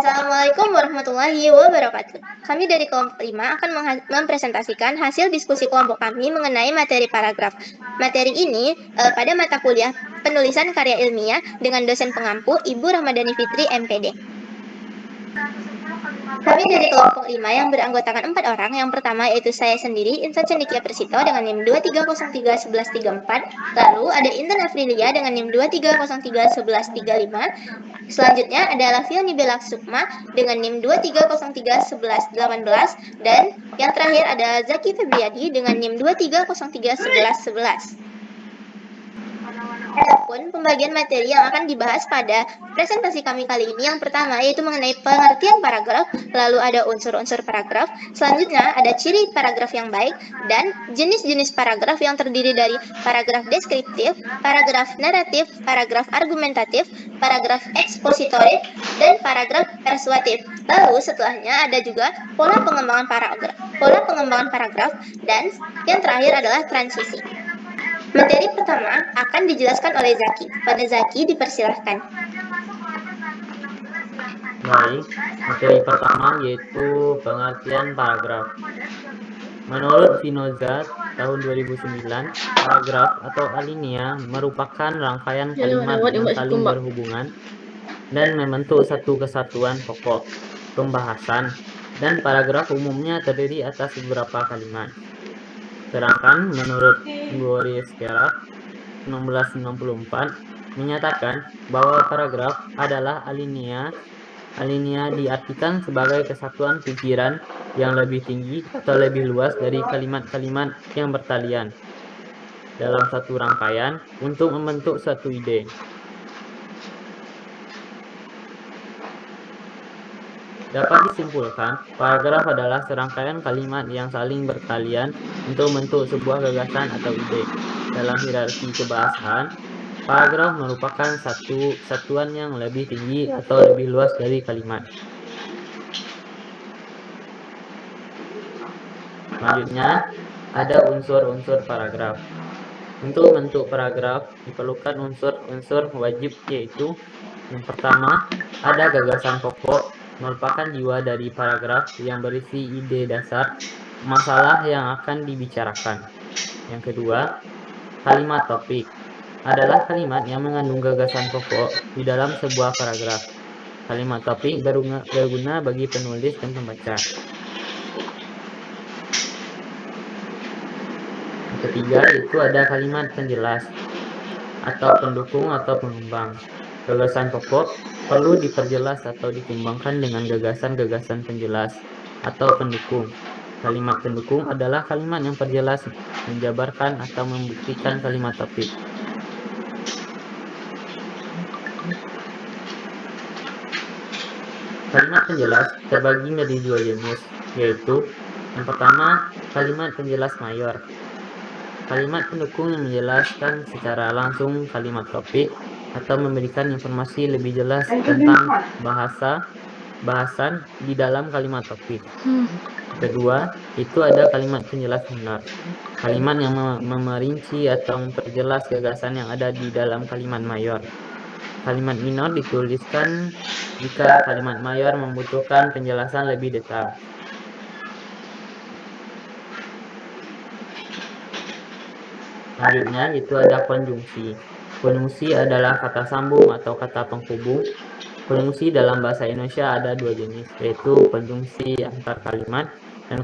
Assalamualaikum warahmatullahi wabarakatuh. Kami dari kelompok 5 akan mempresentasikan hasil diskusi kelompok kami mengenai materi paragraf. Materi ini pada mata kuliah penulisan karya ilmiah dengan dosen pengampu Ibu Ramadhani Fitri, MPD. Kami dari kelompok 5 yang beranggotakan 4 orang. Yang pertama yaitu saya sendiri, Intan Cendikia Persito dengan NIM 23031134. Lalu ada Intan Afrilia dengan NIM 23031135. Selanjutnya adalah Fioni Bella Sukma dengan NIM 23031118. Dan yang terakhir ada Zaki Febriadi dengan NIM 23031111. Adapun pembagian materi yang akan dibahas pada presentasi kami kali ini, yang pertama yaitu mengenai pengertian paragraf, lalu ada unsur-unsur paragraf, selanjutnya ada ciri paragraf yang baik, dan jenis-jenis paragraf yang terdiri dari paragraf deskriptif, paragraf naratif, paragraf argumentatif, paragraf ekspositorik, dan paragraf persuatif. Lalu setelahnya ada juga pola pengembangan paragraf, dan yang terakhir adalah transisi. Materi pertama akan dijelaskan oleh Zaki. Pada Zaki dipersilahkan. Baik, materi pertama yaitu pengertian paragraf. Menurut Vinozat tahun 2009, paragraf atau alinea merupakan rangkaian kalimat yang saling berhubungan dan membentuk satu kesatuan pokok pembahasan, dan paragraf umumnya terdiri atas beberapa kalimat. Sedangkan menurut Boris Kerach 1994 menyatakan bahwa paragraf adalah alinea. Alinea diartikan sebagai kesatuan pikiran yang lebih tinggi atau lebih luas dari kalimat-kalimat yang bertalian dalam satu rangkaian untuk membentuk satu ide. Dapat disimpulkan, paragraf adalah serangkaian kalimat yang saling bertalian untuk membentuk sebuah gagasan atau ide. Dalam hierarki kebahasaan, paragraf merupakan satu satuan yang lebih tinggi atau lebih luas dari kalimat. Selanjutnya, ada unsur-unsur paragraf. Untuk membentuk paragraf diperlukan unsur-unsur wajib, yaitu yang pertama, ada gagasan pokok, merupakan jiwa dari paragraf yang berisi ide dasar masalah yang akan dibicarakan. Yang kedua, kalimat topik adalah kalimat yang mengandung gagasan pokok di dalam sebuah paragraf. Kalimat topik berguna bagi penulis dan pembaca. Yang ketiga, itu ada kalimat penjelas atau pendukung atau pengembang. Gagasan pokok perlu diperjelas atau dikembangkan dengan gagasan-gagasan penjelas atau pendukung. Kalimat pendukung adalah kalimat yang perjelas, menjabarkan atau membuktikan kalimat topik. Kalimat penjelas terbagi menjadi dua jenis, yaitu yang pertama, kalimat penjelas mayor. Kalimat pendukung yang menjelaskan secara langsung kalimat topik atau memberikan informasi lebih jelas tentang bahasan di dalam kalimat topik. Kedua, itu ada kalimat penjelas minor. Kalimat yang memerinci atau memperjelas gagasan yang ada di dalam kalimat mayor. Kalimat minor dituliskan jika kalimat mayor membutuhkan penjelasan lebih detail. Selanjutnya itu ada konjungsi. Konjungsi adalah kata sambung atau kata penghubung. Konjungsi dalam bahasa Indonesia ada dua jenis, yaitu konjungsi antar kalimat dan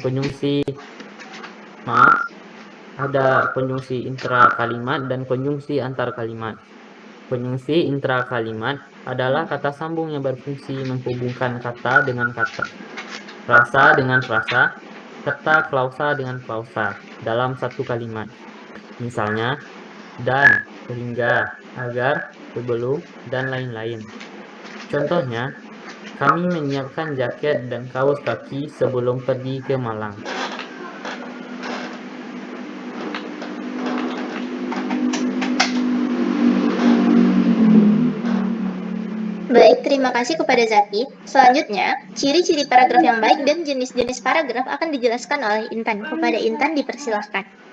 ada konjungsi intra kalimat dan konjungsi antar kalimat. Konjungsi intra kalimat adalah kata sambung yang berfungsi menghubungkan kata dengan kata, frasa dengan frasa, serta klausa dengan klausa dalam satu kalimat. Misalnya, dan, sehingga, agar, sebelum, dan lain-lain. Contohnya, kami menyiapkan jaket dan kaos kaki sebelum pergi ke Malang. Baik, terima kasih kepada Zaki. Selanjutnya, ciri-ciri paragraf yang baik dan jenis-jenis paragraf akan dijelaskan oleh Intan. Kepada Intan dipersilahkan.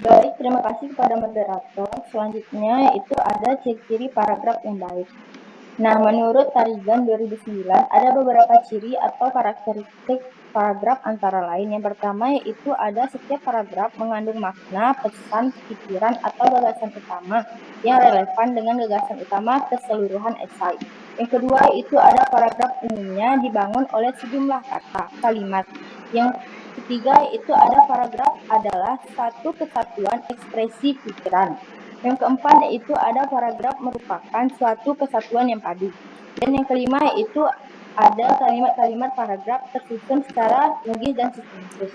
Baik, terima kasih kepada moderator. Selanjutnya itu ada ciri-ciri paragraf yang baik. Nah, menurut Tarigan 2009, ada beberapa ciri atau karakteristik paragraf antara lain. Yang pertama yaitu ada setiap paragraf mengandung makna, pesan, pikiran, atau gagasan utama yang relevan dengan gagasan utama keseluruhan esai. Yang kedua itu ada paragraf umumnya dibangun oleh sejumlah kata, kalimat. Yang ketiga itu ada paragraf adalah satu kesatuan ekspresi pikiran. Yang keempat yaitu ada paragraf merupakan suatu kesatuan yang padu. Dan yang kelima yaitu ada kalimat-kalimat paragraf tersusun secara logis dan sistematis.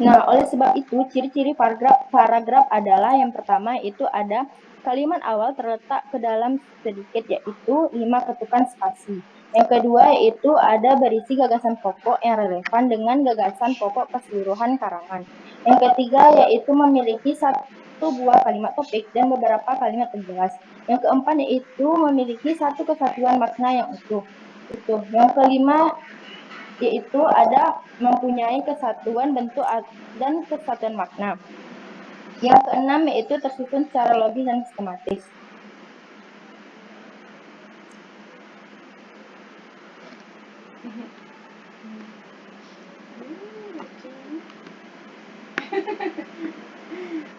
Nah, oleh sebab itu, ciri-ciri paragraf adalah yang pertama itu ada kalimat awal terletak ke dalam sedikit, yaitu 5 ketukan spasi. Yang kedua yaitu ada berisi gagasan pokok yang relevan dengan gagasan pokok keseluruhan karangan. Yang ketiga yaitu memiliki satu buah kalimat topik dan beberapa kalimat penjelas. Yang keempat yaitu memiliki satu kesatuan makna yang utuh. Yang kelima yaitu ada mempunyai kesatuan bentuk dan kesatuan makna. Yang keenam yaitu tersusun secara logis dan sistematis.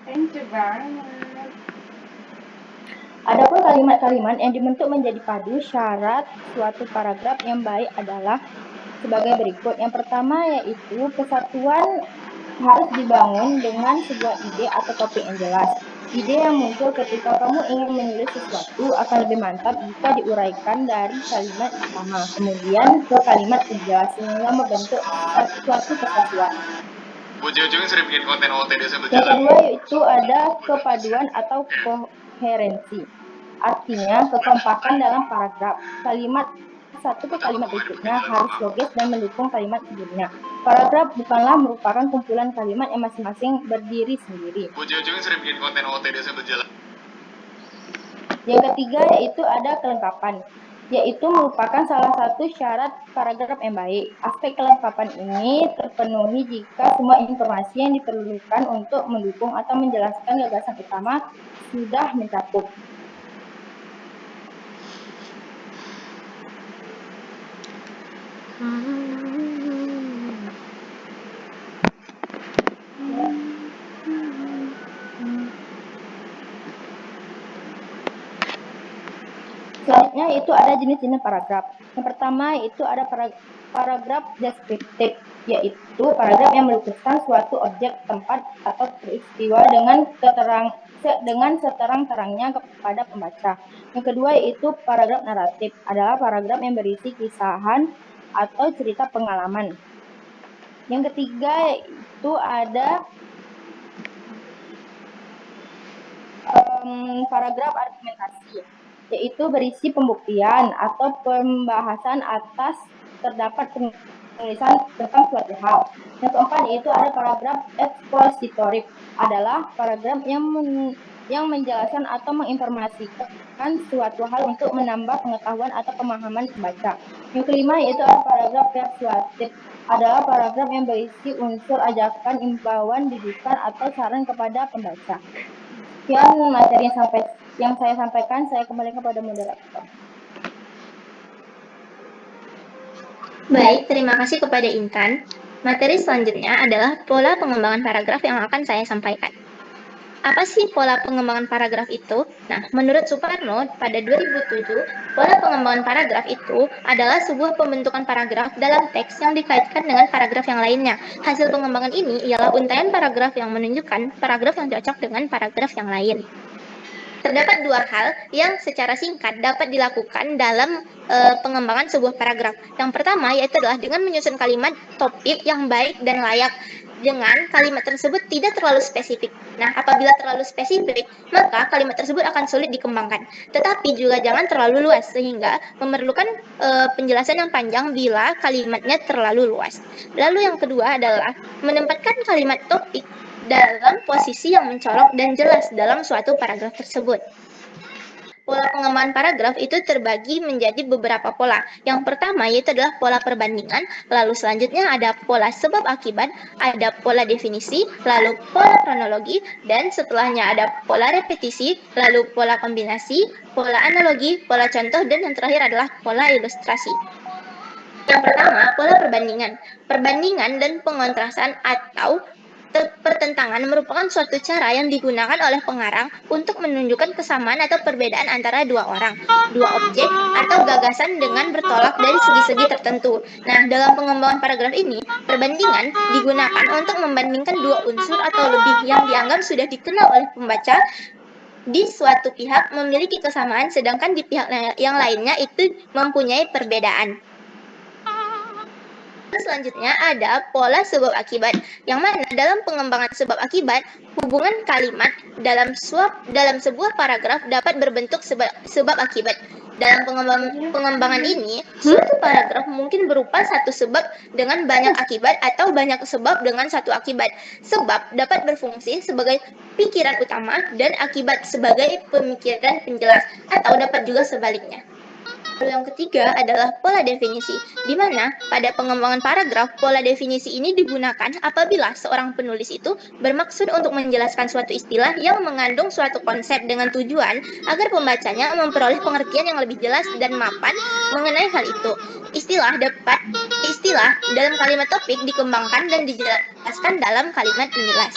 Thank you banget. Adapun kalimat-kalimat yang dibentuk menjadi padu, syarat suatu paragraf yang baik adalah sebagai berikut. Yang pertama yaitu kesatuan harus dibangun dengan sebuah ide atau topik yang jelas. Ide yang muncul ketika kamu ingin menulis sesuatu akan lebih mantap jika diuraikan dari kalimat utama, kemudian ke kalimat penjelas sehingga membentuk suatu kesatuan. Ujung-ujungnya sering bikin konten OOTD sambil Yang jalan. kedua yaitu ada kepaduan atau koherensi. Artinya kekompakan dalam paragraf. Kalimat satu ke kalimat berikutnya harus logis dan mendukung kalimat sebelumnya. Paragraf bukanlah merupakan kumpulan kalimat yang masing-masing berdiri sendiri. Ujung-ujungnya sering bikin konten OOTD sambil jalan. Yang ketiga yaitu ada kelengkapan, yaitu merupakan salah satu syarat paragraf yang baik. Aspek kelengkapan ini terpenuhi jika semua informasi yang diperlukan untuk mendukung atau menjelaskan gagasan utama sudah mencakup. Selanjutnya itu ada jenis-jenis paragraf. Yang pertama itu ada paragraf deskriptif, yaitu paragraf yang melukiskan suatu objek, tempat, atau peristiwa dengan seterang-terangnya kepada pembaca. Yang kedua itu paragraf naratif, adalah paragraf yang berisi kisahan atau cerita pengalaman. Yang ketiga itu ada paragraf argumentasi, yaitu berisi pembuktian atau pembahasan atas terdapat penulisan tentang suatu hal. Yang keempat yaitu ada paragraf ekspositorik, adalah paragraf yang menjelaskan atau menginformasikan suatu hal untuk menambah pengetahuan atau pemahaman pembaca. Yang kelima yaitu ada paragraf persuasif, adalah paragraf yang berisi unsur ajakan, imbauan, didikan, atau saran kepada pembaca. Sekian materi yang saya sampaikan, saya kembali kepada moderator. Baik, terima kasih kepada Intan. Materi selanjutnya adalah pola pengembangan paragraf yang akan saya sampaikan. Apa sih pola pengembangan paragraf itu? Nah, menurut Suparno, pada 2007, pola pengembangan paragraf itu adalah sebuah pembentukan paragraf dalam teks yang dikaitkan dengan paragraf yang lainnya. Hasil pengembangan ini ialah untaian paragraf yang menunjukkan paragraf yang cocok dengan paragraf yang lain. Terdapat dua hal yang secara singkat dapat dilakukan dalam pengembangan sebuah paragraf. Yang pertama yaitu adalah dengan menyusun kalimat topik yang baik dan layak dengan kalimat tersebut tidak terlalu spesifik. Nah, apabila terlalu spesifik, maka kalimat tersebut akan sulit dikembangkan. Tetapi juga jangan terlalu luas sehingga memerlukan penjelasan yang panjang bila kalimatnya terlalu luas. Lalu yang kedua adalah menempatkan kalimat topik dalam posisi yang mencolok dan jelas dalam suatu paragraf tersebut. Pola pengembangan paragraf itu terbagi menjadi beberapa pola. Yang pertama yaitu adalah pola perbandingan, lalu selanjutnya ada pola sebab akibat, ada pola definisi, lalu pola kronologi, dan setelahnya ada pola repetisi, lalu pola kombinasi, pola analogi, pola contoh, dan yang terakhir adalah pola ilustrasi. Yang pertama, pola perbandingan. Perbandingan dan pengontrasan atau pertentangan merupakan suatu cara yang digunakan oleh pengarang untuk menunjukkan kesamaan atau perbedaan antara dua orang, dua objek, atau gagasan dengan bertolak dari segi-segi tertentu. Nah, dalam pengembangan paragraf ini, perbandingan digunakan untuk membandingkan dua unsur atau lebih yang dianggap sudah dikenal oleh pembaca di suatu pihak memiliki kesamaan, sedangkan di pihak yang lainnya itu mempunyai perbedaan. Selanjutnya ada pola sebab akibat, yang mana dalam pengembangan sebab akibat, hubungan kalimat dalam sebuah paragraf dapat berbentuk sebab akibat. Dalam pengembangan ini, suatu paragraf mungkin berupa satu sebab dengan banyak akibat atau banyak sebab dengan satu akibat. Sebab dapat berfungsi sebagai pikiran utama dan akibat sebagai pemikiran penjelas, atau dapat juga sebaliknya. Yang ketiga adalah pola definisi, di mana pada pengembangan paragraf, pola definisi ini digunakan apabila seorang penulis itu bermaksud untuk menjelaskan suatu istilah yang mengandung suatu konsep dengan tujuan agar pembacanya memperoleh pengertian yang lebih jelas dan mapan mengenai hal itu. Istilah dalam kalimat topik dikembangkan dan dijelaskan dalam kalimat penjelas.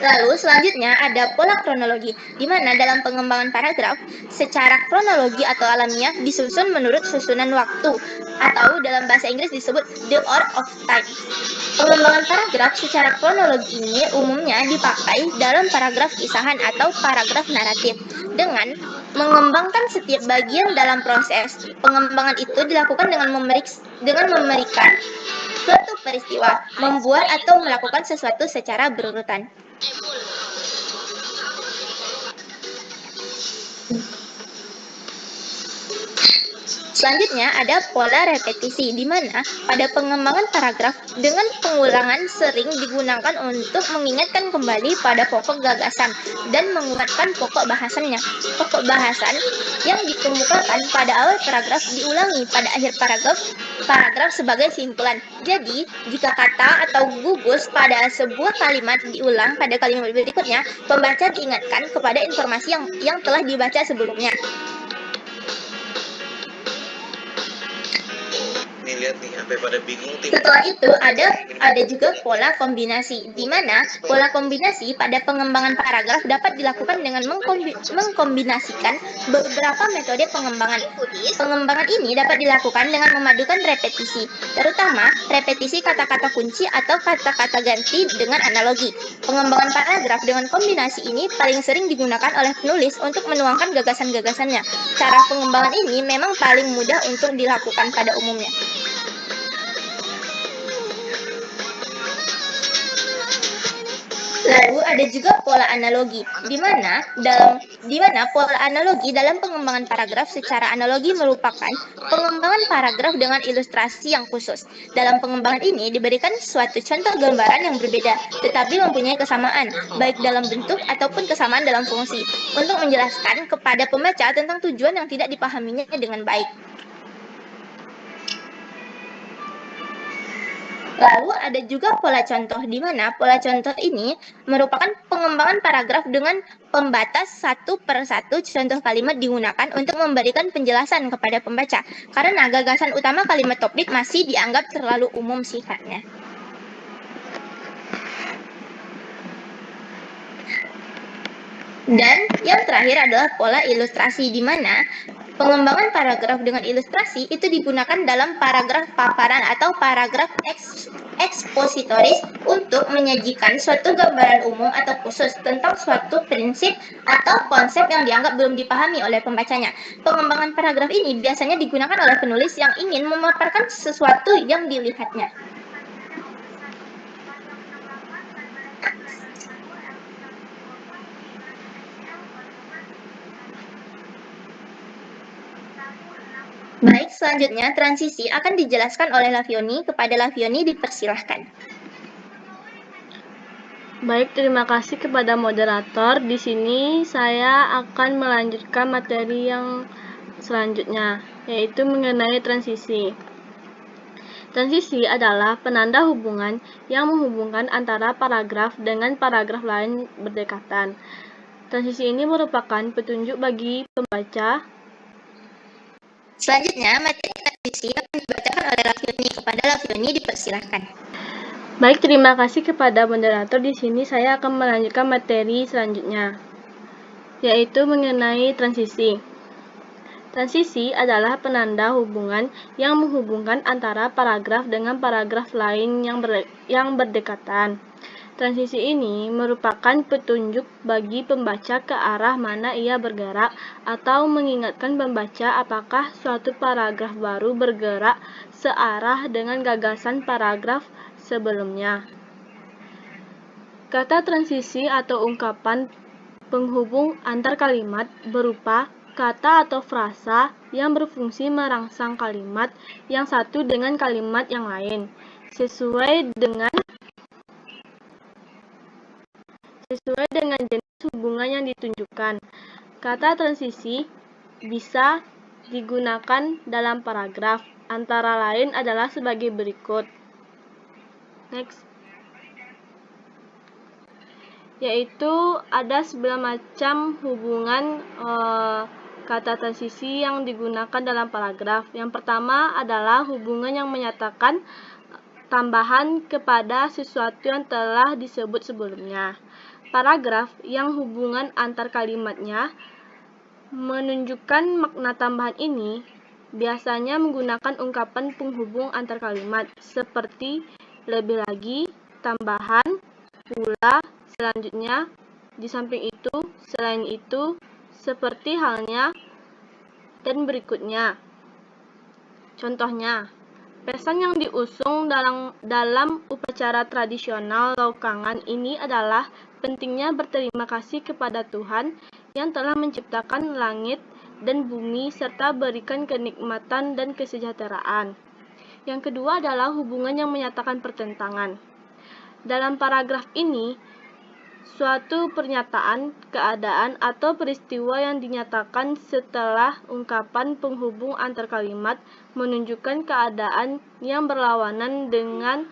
Lalu selanjutnya ada pola kronologi, di mana dalam pengembangan paragraf secara kronologi atau alamiah disusun menurut susunan waktu, atau dalam bahasa Inggris disebut the order of time. Pengembangan paragraf secara kronologi ini umumnya dipakai dalam paragraf kisahan atau paragraf naratif dengan mengembangkan setiap bagian dalam proses. Pengembangan itu dilakukan dengan memberikan suatu peristiwa, membuat atau melakukan sesuatu secara berurutan. Selanjutnya ada pola repetisi, di mana pada pengembangan paragraf dengan pengulangan sering digunakan untuk mengingatkan kembali pada pokok gagasan dan menguatkan pokok bahasannya. Pokok bahasan yang dikemukakan pada awal paragraf diulangi pada akhir paragraf sebagai simpulan. Jadi, jika kata atau gugus pada sebuah kalimat diulang pada kalimat berikutnya, pembaca diingatkan kepada informasi yang telah dibaca sebelumnya. Lihat nih sampai pada bingung. Setelah itu ada juga pola kombinasi, di mana pola kombinasi pada pengembangan paragraf dapat dilakukan dengan mengkombinasikan beberapa metode pengembangan. Pengembangan ini dapat dilakukan dengan memadukan repetisi, terutama repetisi kata-kata kunci atau kata-kata ganti dengan analogi. Pengembangan paragraf dengan kombinasi ini paling sering digunakan oleh penulis untuk menuangkan gagasan-gagasannya. Cara pengembangan ini memang paling mudah untuk dilakukan pada umumnya. Lalu ada juga pola analogi, di mana pola analogi dalam pengembangan paragraf secara analogi merupakan pengembangan paragraf dengan ilustrasi yang khusus. Dalam pengembangan ini diberikan suatu contoh gambaran yang berbeda, tetapi mempunyai kesamaan, baik dalam bentuk ataupun kesamaan dalam fungsi, untuk menjelaskan kepada pembaca tentang tujuan yang tidak dipahaminya dengan baik. Lalu ada juga pola contoh, di mana pola contoh ini merupakan pengembangan paragraf dengan pembatas satu per satu contoh kalimat digunakan untuk memberikan penjelasan kepada pembaca, karena gagasan utama kalimat topik masih dianggap terlalu umum sifatnya. Dan yang terakhir adalah pola ilustrasi, di mana pengembangan paragraf dengan ilustrasi itu digunakan dalam paragraf paparan atau paragraf ekspositoris untuk menyajikan suatu gambaran umum atau khusus tentang suatu prinsip atau konsep yang dianggap belum dipahami oleh pembacanya. Pengembangan paragraf ini biasanya digunakan oleh penulis yang ingin memaparkan sesuatu yang dilihatnya. Baik, selanjutnya transisi akan dijelaskan oleh Lavioni. Kepada Lavioni dipersilahkan. Baik, terima kasih kepada moderator. Di sini saya akan melanjutkan materi yang selanjutnya, yaitu mengenai transisi. Transisi adalah penanda hubungan yang menghubungkan antara paragraf dengan paragraf lain berdekatan. Transisi ini merupakan petunjuk bagi pembaca. Selanjutnya, materi transisi akan dibacakan oleh Lafiuni. Kepada Lafiuni dipersilahkan. Baik, terima kasih kepada moderator. Di sini saya akan melanjutkan materi selanjutnya, yaitu mengenai transisi. Transisi adalah penanda hubungan yang menghubungkan antara paragraf dengan paragraf lain yang berdekatan. Transisi ini merupakan petunjuk bagi pembaca ke arah mana ia bergerak atau mengingatkan pembaca apakah suatu paragraf baru bergerak searah dengan gagasan paragraf sebelumnya. Kata transisi atau ungkapan penghubung antar kalimat berupa kata atau frasa yang berfungsi merangsang kalimat yang satu dengan kalimat yang lain sesuai dengan jenis hubungan yang ditunjukkan. Kata transisi bisa digunakan dalam paragraf, antara lain adalah sebagai berikut. Next. Yaitu ada 9 macam hubungan kata transisi yang digunakan dalam paragraf. Yang pertama adalah hubungan yang menyatakan tambahan kepada sesuatu yang telah disebut sebelumnya. Paragraf yang hubungan antar kalimatnya menunjukkan makna tambahan ini biasanya menggunakan ungkapan penghubung antar kalimat seperti lebih lagi, tambahan, pula, selanjutnya, di samping itu, selain itu, seperti halnya, dan berikutnya. Contohnya, pesan yang diusung dalam upacara tradisional Laukangan ini adalah pentingnya berterima kasih kepada Tuhan yang telah menciptakan langit dan bumi serta berikan kenikmatan dan kesejahteraan. Yang kedua adalah hubungan yang menyatakan pertentangan. Dalam paragraf ini, suatu pernyataan, keadaan, atau peristiwa yang dinyatakan setelah ungkapan penghubung antar kalimat menunjukkan keadaan yang berlawanan dengan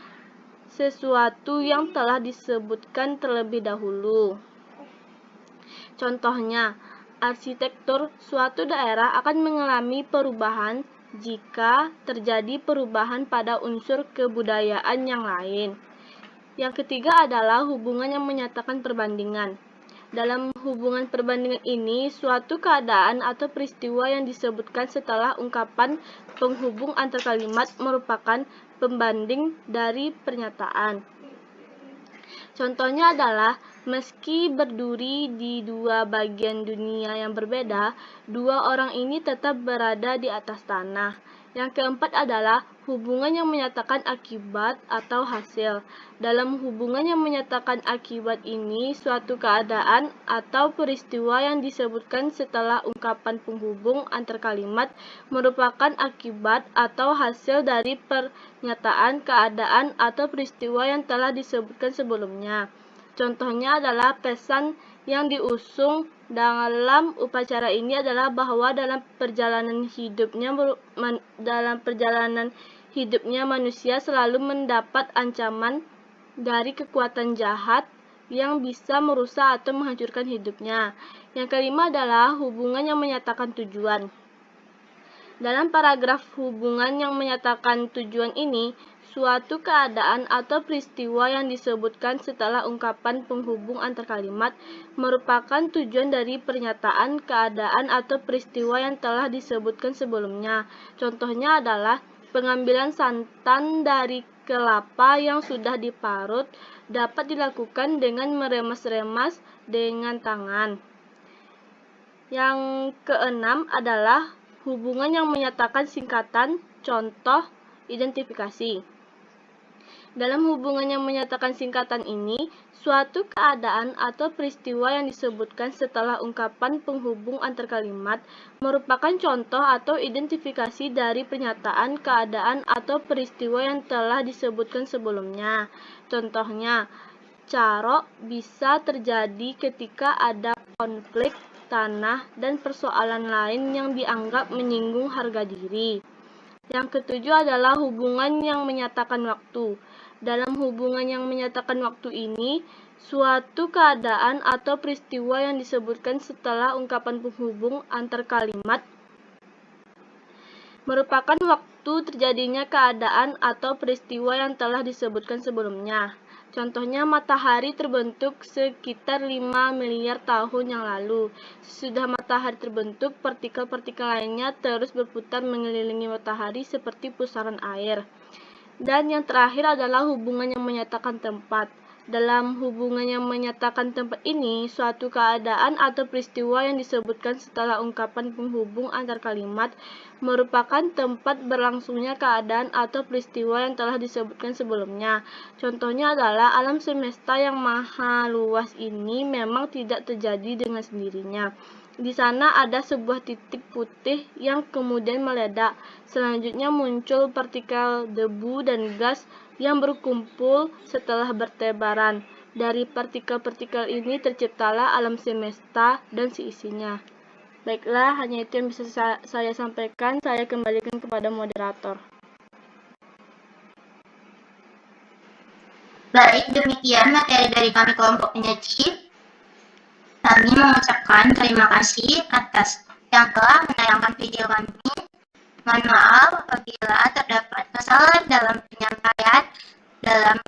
sesuatu yang telah disebutkan terlebih dahulu. Contohnya, arsitektur suatu daerah akan mengalami perubahan jika terjadi perubahan pada unsur kebudayaan yang lain. Yang ketiga adalah hubungan yang menyatakan perbandingan. Dalam hubungan perbandingan ini, suatu keadaan atau peristiwa yang disebutkan setelah ungkapan penghubung antar kalimat merupakan pembanding dari pernyataan. Contohnya adalah, meski berduri di dua bagian dunia yang berbeda, dua orang ini tetap berada di atas tanah. Yang keempat adalah hubungan yang menyatakan akibat atau hasil. Dalam hubungan yang menyatakan akibat ini, suatu keadaan atau peristiwa yang disebutkan setelah ungkapan penghubung antar kalimat merupakan akibat atau hasil dari pernyataan, keadaan, atau peristiwa yang telah disebutkan sebelumnya. Contohnya adalah pesan yang diusung dalam upacara ini adalah bahwa dalam perjalanan hidupnya manusia selalu mendapat ancaman dari kekuatan jahat yang bisa merusak atau menghancurkan hidupnya. Yang kelima adalah hubungan yang menyatakan tujuan. Dalam paragraf hubungan yang menyatakan tujuan ini, suatu keadaan atau peristiwa yang disebutkan setelah ungkapan penghubung antar kalimat merupakan tujuan dari pernyataan, keadaan, atau peristiwa yang telah disebutkan sebelumnya. Contohnya adalah pengambilan santan dari kelapa yang sudah diparut dapat dilakukan dengan meremas-remas dengan tangan. Yang keenam adalah hubungan yang menyatakan singkatan, contoh, identifikasi. Dalam hubungan yang menyatakan singkatan ini, suatu keadaan atau peristiwa yang disebutkan setelah ungkapan penghubung antar kalimat merupakan contoh atau identifikasi dari pernyataan, keadaan, atau peristiwa yang telah disebutkan sebelumnya. Contohnya, carok bisa terjadi ketika ada konflik tanah dan persoalan lain yang dianggap menyinggung harga diri. Yang ketujuh adalah hubungan yang menyatakan waktu. Dalam hubungan yang menyatakan waktu ini, suatu keadaan atau peristiwa yang disebutkan setelah ungkapan penghubung antar kalimat merupakan waktu terjadinya keadaan atau peristiwa yang telah disebutkan sebelumnya. Contohnya, matahari terbentuk sekitar 5 miliar tahun yang lalu. Sesudah matahari terbentuk, partikel-partikel lainnya terus berputar mengelilingi matahari seperti pusaran air. Dan yang terakhir adalah hubungan yang menyatakan tempat. Dalam hubungan yang menyatakan tempat ini, suatu keadaan atau peristiwa yang disebutkan setelah ungkapan penghubung antar kalimat merupakan tempat berlangsungnya keadaan atau peristiwa yang telah disebutkan sebelumnya. Contohnya adalah alam semesta yang maha luas ini memang tidak terjadi dengan sendirinya. Di sana ada sebuah titik putih yang kemudian meledak. Selanjutnya muncul partikel debu dan gas yang berkumpul setelah bertebaran. Dari partikel-partikel ini terciptalah alam semesta dan seisinya. Baiklah, hanya itu yang bisa saya sampaikan. Saya kembalikan kepada moderator. Baik, demikian materi dari kami kelompok penyecip. Kami mengucapkan terima kasih atas yang telah menayangkan video kami. Mohon maaf apabila terdapat kesalahan dalam penyampaian dalam